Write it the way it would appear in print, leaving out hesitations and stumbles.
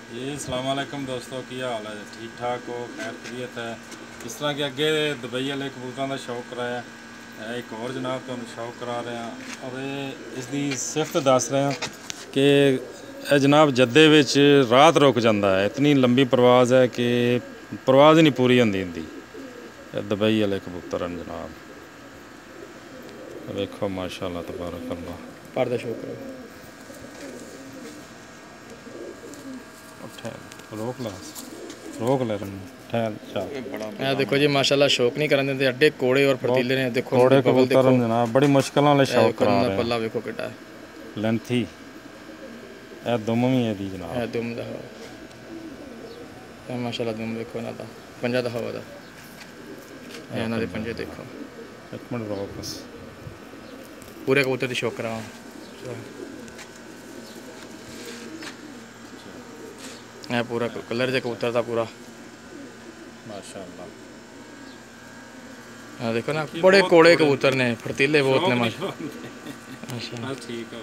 जी अस्सलाम वालेकुम दोस्तों, की हाल है? ठीक ठाक हो? खैर खैरियत है? इस तरह के अगे दुबई वाले कबूतरों का शौक कराया एक और जनाब तुहानू शौक करा रहे हैं और इसकी सिफत दस रहे हैं कि यह जनाब जद्दे विच रात रुक जाता है। इतनी लंबी परवाज़ है कि परवाज़ ही नहीं पूरी होंदी इनकी। दुबई वाले कबूतर हैं जनाब, वेखो माशाअल्लाह तबारक अल्लाह। पर्दा शो करो, रोक ला, रोक ले ठहर चल। देखो जी माशाल्लाह शौक नहीं करन देंदे, अड्डे कोड़े और फर्तीले ने। देखो कोड़े बबल कबूतर देखो, जनाब बड़ी मुश्किल वाले शौक करा रहे हैं। पल्ला देखो किड्डा लेंथी ए दुम भी है दी जनाब। है, दुम दा माशाल्लाह दुम देखो ना, पंजा दा हवा दा इन्हां दे पंजे देखो। एक मिनट रोक बस, पूरे कबूतर दी शौक करावां। है पूरा कलर जे कबूतर दा पूरा माशाअल्लाह। देखो ना, बड़े कोड़े कबूतर ने, फर्तीले बहुत ने माशाल्लाह। ठीक है।